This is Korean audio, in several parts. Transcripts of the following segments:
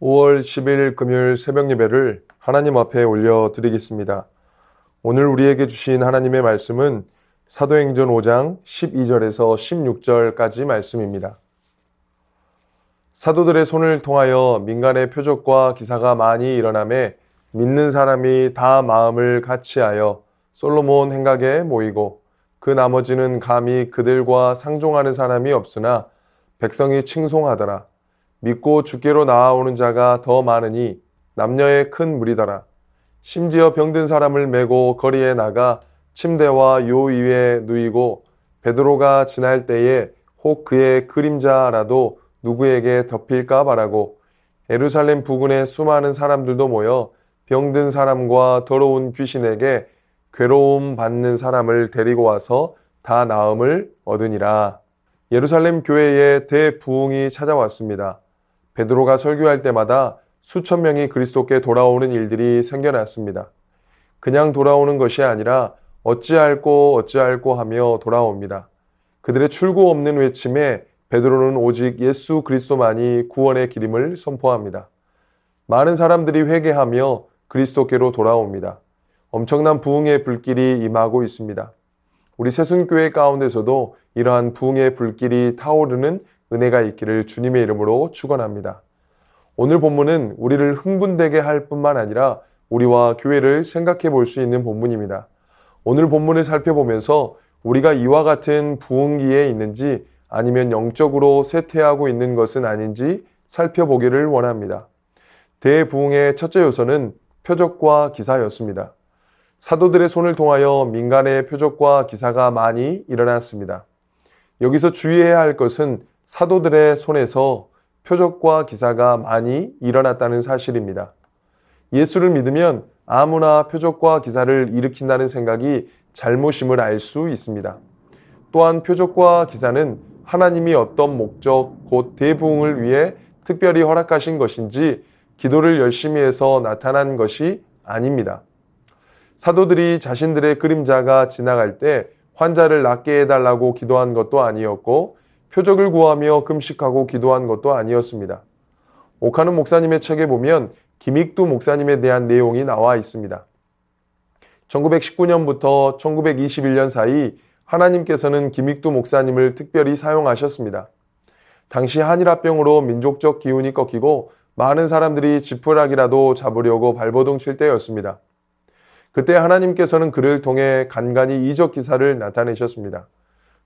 5월 10일 금요일 새벽 예배를 하나님 앞에 올려드리겠습니다. 오늘 우리에게 주신 하나님의 말씀은 사도행전 5장 12절에서 16절까지 말씀입니다. 사도들의 손을 통하여 민간의 표적과 기사가 많이 일어나매 믿는 사람이 다 마음을 같이하여 솔로몬 행각에 모이고 그 나머지는 감히 그들과 상종하는 사람이 없으나 백성이 칭송하더라. 믿고 주께로 나아오는 자가 더 많으니 남녀의 큰 무리더라. 심지어 병든 사람을 메고 거리에 나가 침대와 요 위에 누이고 베드로가 지날 때에 혹 그의 그림자라도 누구에게 덮일까 바라고 예루살렘 부근에 수많은 사람들도 모여 병든 사람과 더러운 귀신에게 괴로움 받는 사람을 데리고 와서 다 나음을 얻으니라. 예루살렘 교회에 대부흥이 찾아왔습니다. 베드로가 설교할 때마다 수천 명이 그리스도께 돌아오는 일들이 생겨났습니다. 그냥 돌아오는 것이 아니라 어찌할꼬 하며 돌아옵니다. 그들의 출구 없는 외침에 베드로는 오직 예수 그리스도만이 구원의 길임을 선포합니다. 많은 사람들이 회개하며 그리스도께로 돌아옵니다. 엄청난 부흥의 불길이 임하고 있습니다. 우리 새순교회 가운데서도 이러한 부흥의 불길이 타오르는 은혜가 있기를 주님의 이름으로 축원합니다. 오늘 본문은 우리를 흥분되게 할 뿐만 아니라 우리와 교회를 생각해 볼 수 있는 본문입니다. 오늘 본문을 살펴보면서 우리가 이와 같은 부흥기에 있는지 아니면 영적으로 쇠퇴하고 있는 것은 아닌지 살펴보기를 원합니다. 대부흥의 첫째 요소는 표적과 기사였습니다. 사도들의 손을 통하여 민간의 표적과 기사가 많이 일어났습니다. 여기서 주의해야 할 것은 사도들의 손에서 표적과 기사가 많이 일어났다는 사실입니다. 예수를 믿으면 아무나 표적과 기사를 일으킨다는 생각이 잘못임을 알 수 있습니다. 또한 표적과 기사는 하나님이 어떤 목적, 곧 대부흥을 위해 특별히 허락하신 것인지 기도를 열심히 해서 나타난 것이 아닙니다. 사도들이 자신들의 그림자가 지나갈 때 환자를 낫게 해달라고 기도한 것도 아니었고 표적을 구하며 금식하고 기도한 것도 아니었습니다. 오카는 목사님의 책에 보면 김익두 목사님에 대한 내용이 나와 있습니다. 1919년부터 1921년 사이 하나님께서는 김익두 목사님을 특별히 사용하셨습니다. 당시 한일합병으로 민족적 기운이 꺾이고 많은 사람들이 지푸라기라도 잡으려고 발버둥 칠 때였습니다. 그때 하나님께서는 그를 통해 간간히 이적 기사를 나타내셨습니다.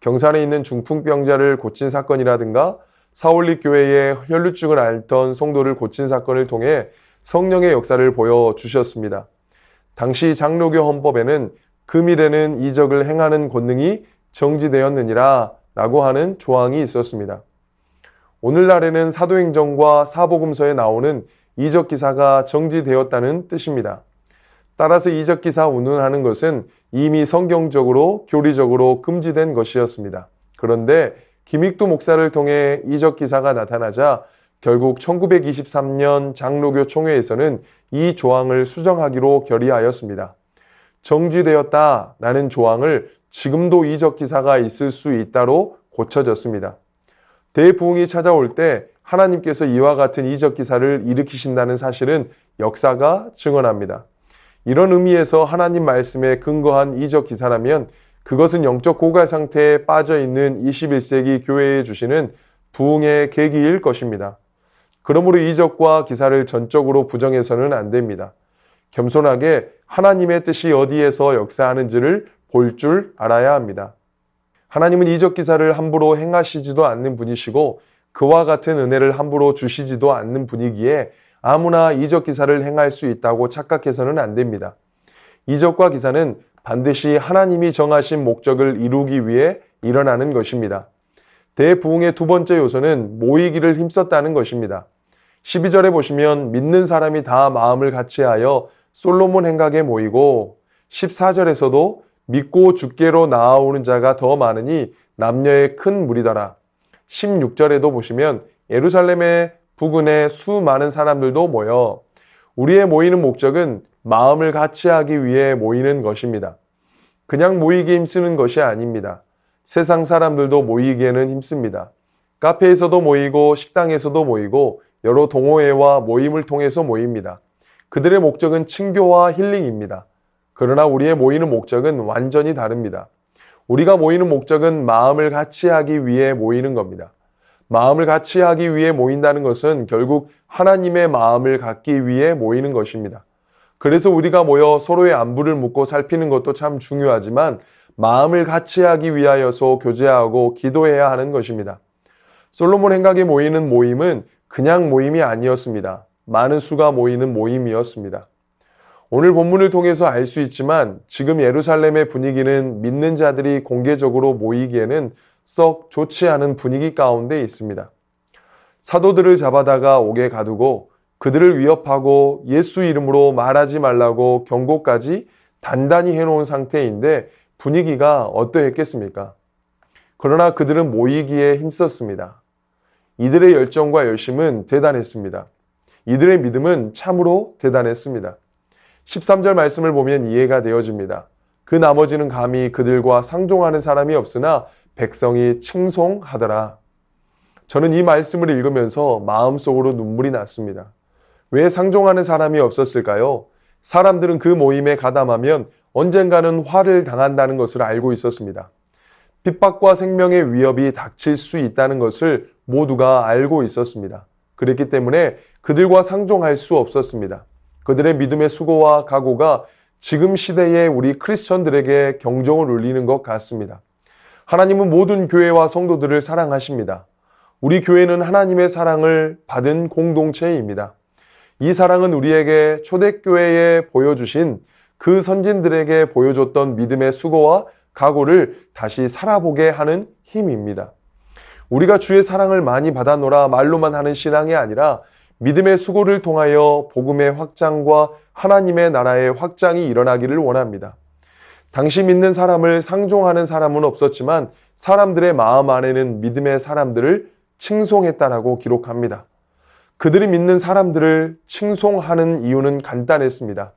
경산에 있는 중풍병자를 고친 사건이라든가 사울릭 교회의 혈루증을 앓던 성도를 고친 사건을 통해 성령의 역사를 보여주셨습니다. 당시 장로교 헌법에는 금일에는 이적을 행하는 권능이 정지되었느니라 라고 하는 조항이 있었습니다. 오늘날에는 사도행전과 사복음서에 나오는 이적 기사가 정지되었다는 뜻입니다. 따라서 이적 기사 운운하는 것은 이미 성경적으로 교리적으로 금지된 것이었습니다. 그런데 김익두 목사를 통해 이적 기사가 나타나자 결국 1923년 장로교 총회에서는 이 조항을 수정하기로 결의하였습니다. 정지되었다라는 조항을 지금도 이적 기사가 있을 수 있다로 고쳐졌습니다. 대부흥이 찾아올 때 하나님께서 이와 같은 이적 기사를 일으키신다는 사실은 역사가 증언합니다. 이런 의미에서 하나님 말씀에 근거한 이적 기사라면 그것은 영적 고갈 상태에 빠져 있는 21세기 교회에 주시는 부흥의 계기일 것입니다. 그러므로 이적과 기사를 전적으로 부정해서는 안 됩니다. 겸손하게 하나님의 뜻이 어디에서 역사하는지를 볼 줄 알아야 합니다. 하나님은 이적 기사를 함부로 행하시지도 않는 분이시고 그와 같은 은혜를 함부로 주시지도 않는 분이기에 아무나 이적 기사를 행할 수 있다고 착각해서는 안 됩니다. 이적과 기사는 반드시 하나님이 정하신 목적을 이루기 위해 일어나는 것입니다. 대부흥의 두 번째 요소는 모이기를 힘썼다는 것입니다. 12절에 보시면 믿는 사람이 다 마음을 같이하여 솔로몬 행각에 모이고 14절에서도 믿고 주께로 나아오는 자가 더 많으니 남녀의 큰 무리더라. 16절에도 보시면 예루살렘의 부근에 수많은 사람들도 모여 우리의 모이는 목적은 마음을 같이하기 위해 모이는 것입니다. 그냥 모이기 힘쓰는 것이 아닙니다. 세상 사람들도 모이기에는 힘씁니다. 카페에서도 모이고 식당에서도 모이고 여러 동호회와 모임을 통해서 모입니다. 그들의 목적은 층교와 힐링입니다. 그러나 우리의 모이는 목적은 완전히 다릅니다. 우리가 모이는 목적은 마음을 같이 하기 위해 모이는 겁니다. 마음을 같이 하기 위해 모인다는 것은 결국 하나님의 마음을 갖기 위해 모이는 것입니다. 그래서 우리가 모여 서로의 안부를 묻고 살피는 것도 참 중요하지만 마음을 같이 하기 위하여서 교제하고 기도해야 하는 것입니다. 솔로몬 행각에 모이는 모임은 그냥 모임이 아니었습니다. 많은 수가 모이는 모임이었습니다. 오늘 본문을 통해서 알 수 있지만 지금 예루살렘의 분위기는 믿는 자들이 공개적으로 모이기에는 썩 좋지 않은 분위기 가운데 있습니다. 사도들을 잡아다가 옥에 가두고 그들을 위협하고 예수 이름으로 말하지 말라고 경고까지 단단히 해놓은 상태인데 분위기가 어떠했겠습니까? 그러나 그들은 모이기에 힘썼습니다. 이들의 열정과 열심은 대단했습니다. 이들의 믿음은 참으로 대단했습니다. 13절 말씀을 보면 이해가 되어집니다. 그 나머지는 감히 그들과 상종하는 사람이 없으나 백성이 칭송하더라. 저는 이 말씀을 읽으면서 마음속으로 눈물이 났습니다. 왜 상종하는 사람이 없었을까요? 사람들은 그 모임에 가담하면 언젠가는 화를 당한다는 것을 알고 있었습니다. 핍박과 생명의 위협이 닥칠 수 있다는 것을 모두가 알고 있었습니다. 그렇기 때문에 그들과 상종할 수 없었습니다. 그들의 믿음의 수고와 각오가 지금 시대의 우리 크리스천들에게 경종을 울리는 것 같습니다. 하나님은 모든 교회와 성도들을 사랑하십니다. 우리 교회는 하나님의 사랑을 받은 공동체입니다. 이 사랑은 우리에게 초대교회에 보여주신 그 선진들에게 보여줬던 믿음의 수고와 각오를 다시 살아보게 하는 힘입니다. 우리가 주의 사랑을 많이 받아노라 말로만 하는 신앙이 아니라 믿음의 수고를 통하여 복음의 확장과 하나님의 나라의 확장이 일어나기를 원합니다. 당시 믿는 사람을 상종하는 사람은 없었지만 사람들의 마음 안에는 믿음의 사람들을 칭송했다라고 기록합니다. 그들이 믿는 사람들을 칭송하는 이유는 간단했습니다.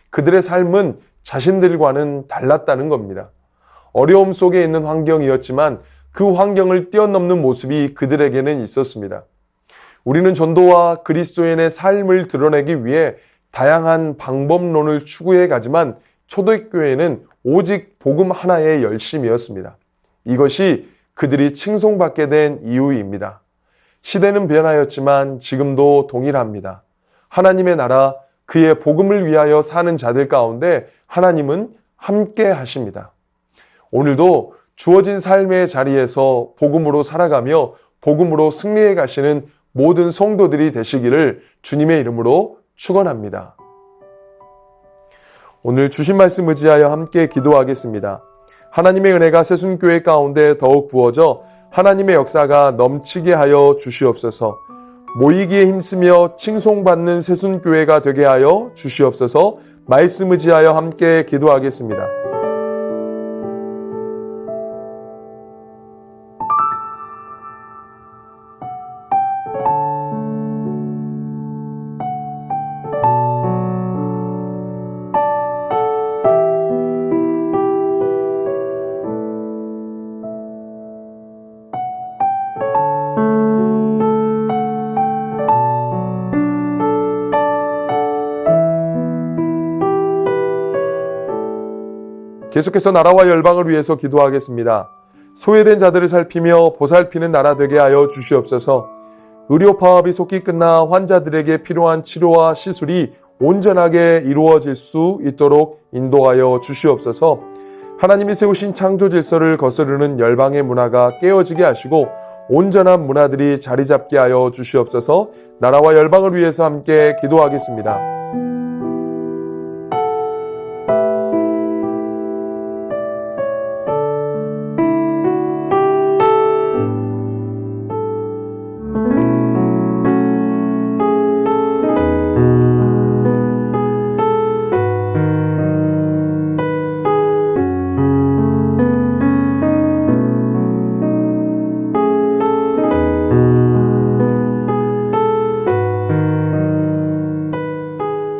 그들의 삶은 자신들과는 달랐다는 겁니다. 어려움 속에 있는 환경이었지만 그 환경을 뛰어넘는 모습이 그들에게는 있었습니다. 우리는 전도와 그리스도인의 삶을 드러내기 위해 다양한 방법론을 추구해 가지만 초대교회는 오직 복음 하나의 열심이었습니다. 이것이 그들이 칭송받게 된 이유입니다. 시대는 변하였지만 지금도 동일합니다. 하나님의 나라, 그의 복음을 위하여 사는 자들 가운데 하나님은 함께 하십니다. 오늘도 주어진 삶의 자리에서 복음으로 살아가며 복음으로 승리해 가시는 모든 성도들이 되시기를 주님의 이름으로 축원합니다. 오늘 주신 말씀 의지하여 함께 기도하겠습니다. 하나님의 은혜가 새순교회 가운데 더욱 부어져 하나님의 역사가 넘치게 하여 주시옵소서. 모이기에 힘쓰며 칭송받는 새순교회가 되게 하여 주시옵소서. 말씀 의지하여 함께 기도하겠습니다. 계속해서 나라와 열방을 위해서 기도하겠습니다. 소외된 자들을 살피며 보살피는 나라 되게 하여 주시옵소서. 의료 파업이 속히 끝나 환자들에게 필요한 치료와 시술이 온전하게 이루어질 수 있도록 인도하여 주시옵소서. 하나님이 세우신 창조 질서를 거스르는 열방의 문화가 깨어지게 하시고 온전한 문화들이 자리 잡게 하여 주시옵소서. 나라와 열방을 위해서 함께 기도하겠습니다.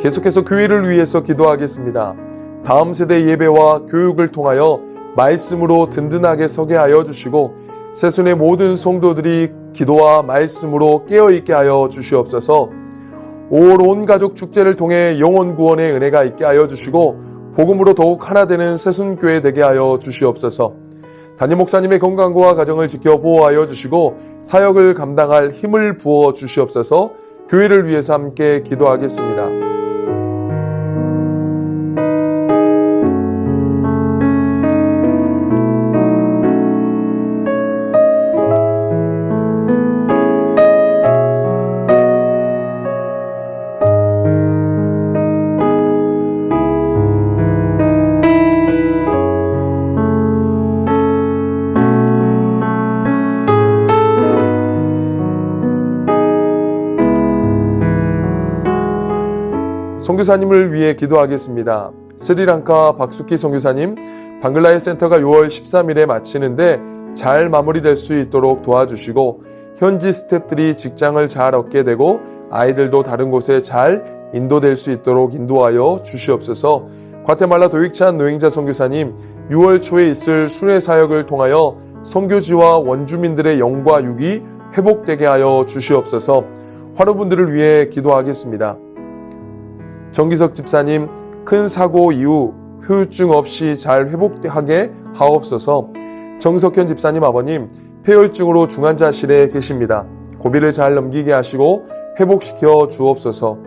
계속해서 교회를 위해서 기도하겠습니다. 다음 세대 예배와 교육을 통하여 말씀으로 든든하게 서게 하여 주시고 새순의 모든 성도들이 기도와 말씀으로 깨어있게 하여 주시옵소서. 5월 온 가족 축제를 통해 영혼 구원의 은혜가 있게 하여 주시고 복음으로 더욱 하나 되는 새순교회 되게 하여 주시옵소서. 담임 목사님의 건강과 가정을 지켜 보호하여 주시고 사역을 감당할 힘을 부어 주시옵소서. 교회를 위해서 함께 기도하겠습니다. 선교사님을 위해 기도하겠습니다. 스리랑카 박수키 선교사님, 방글라의 센터가 6월 13일에 마치는데 잘 마무리될 수 있도록 도와주시고 현지 스태프들이 직장을 잘 얻게 되고 아이들도 다른 곳에 잘 인도될 수 있도록 인도하여 주시옵소서. 과테말라 도익찬 노행자 선교사님, 6월 초에 있을 순회 사역을 통하여 선교지와 원주민들의 영과 육이 회복되게 하여 주시옵소서. 환우분들을 위해 기도하겠습니다. 정기석 집사님, 큰 사고 이후 후유증 없이 잘 회복하게 하옵소서. 정석현 집사님 아버님, 폐혈증으로 중환자실에 계십니다. 고비를 잘 넘기게 하시고 회복시켜 주옵소서.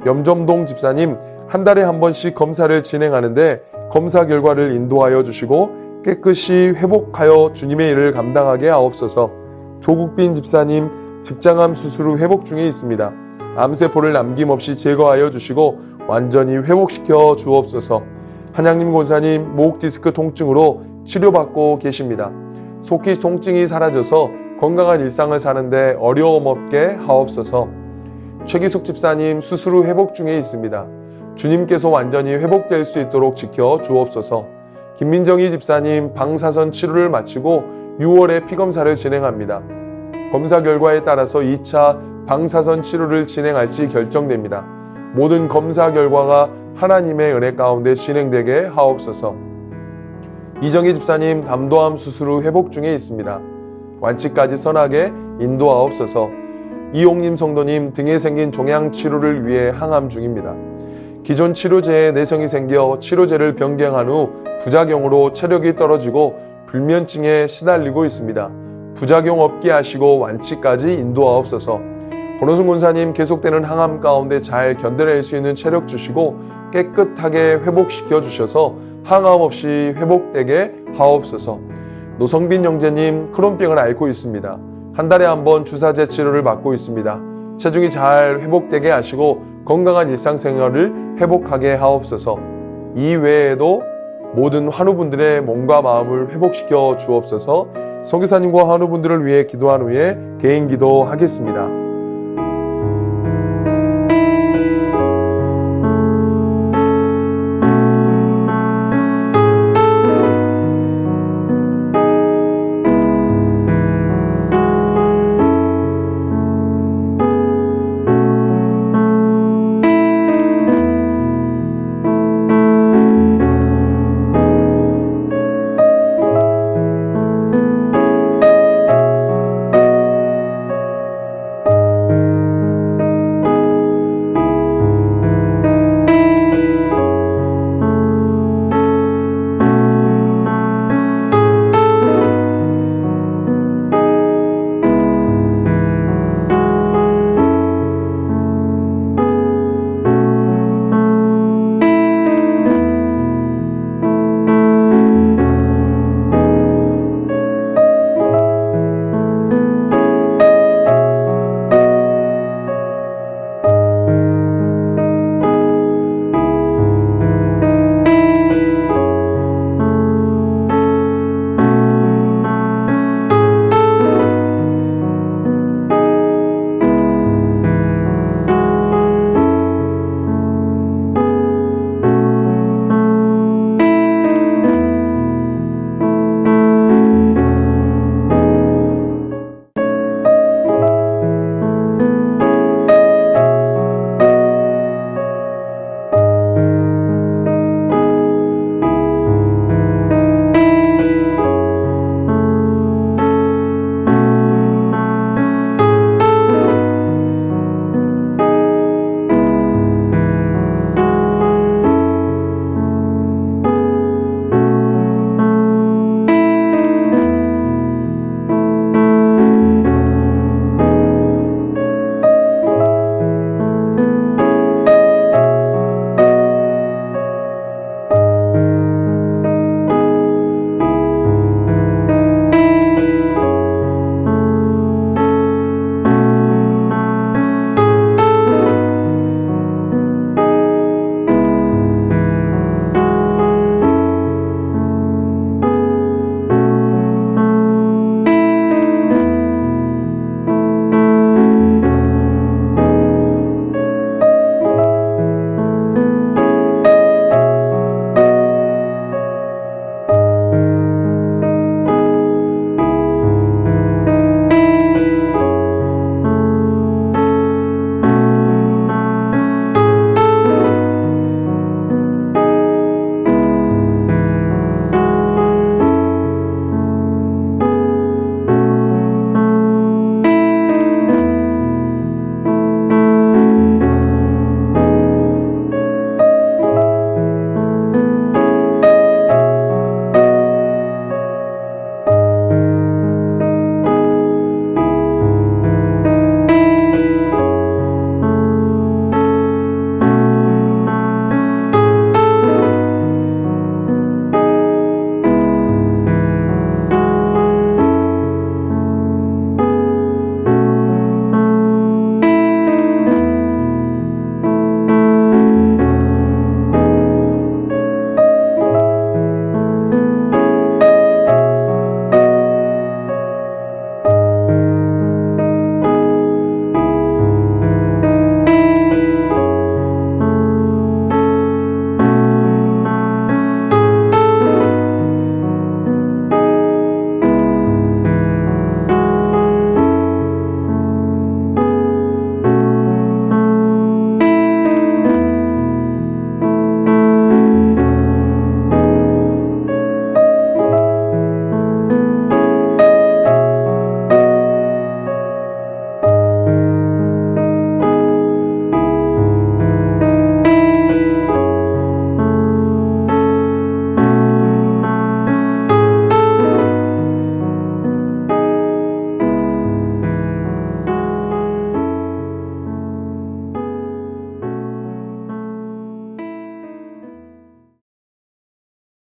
염점동 집사님, 한 달에 한 번씩 검사를 진행하는데 검사 결과를 인도하여 주시고 깨끗이 회복하여 주님의 일을 감당하게 하옵소서. 조국빈 집사님, 직장암 수술 후 회복 중에 있습니다. 암세포를 남김없이 제거하여 주시고 완전히 회복시켜 주옵소서. 한양님 권사님, 목 디스크 통증으로 치료받고 계십니다. 속기 통증이 사라져서 건강한 일상을 사는데 어려움 없게 하옵소서. 최기숙 집사님, 수술 후 회복 중에 있습니다. 주님께서 완전히 회복될 수 있도록 지켜 주옵소서. 김민정희 집사님, 방사선 치료를 마치고 6월에 피검사를 진행합니다. 검사 결과에 따라서 2차 방사선 치료를 진행할지 결정됩니다. 모든 검사 결과가 하나님의 은혜 가운데 진행되게 하옵소서. 이정희 집사님, 담도암 수술 후 회복 중에 있습니다. 완치까지 선하게 인도하옵소서. 이용님 성도님, 등에 생긴 종양 치료를 위해 항암 중입니다. 기존 치료제에 내성이 생겨 치료제를 변경한 후 부작용으로 체력이 떨어지고 불면증에 시달리고 있습니다. 부작용 없게 하시고 완치까지 인도하옵소서. 권호순 권사님, 계속되는 항암 가운데 잘 견뎌낼 수 있는 체력 주시고 깨끗하게 회복시켜 주셔서 항암 없이 회복되게 하옵소서. 노성빈 형제님, 크론병을 앓고 있습니다. 한 달에 한 번 주사제 치료를 받고 있습니다. 체중이 잘 회복되게 하시고 건강한 일상생활을 회복하게 하옵소서. 이 외에도 모든 환우분들의 몸과 마음을 회복시켜 주옵소서. 선교사님과 환우분들을 위해 기도한 후에 개인 기도하겠습니다.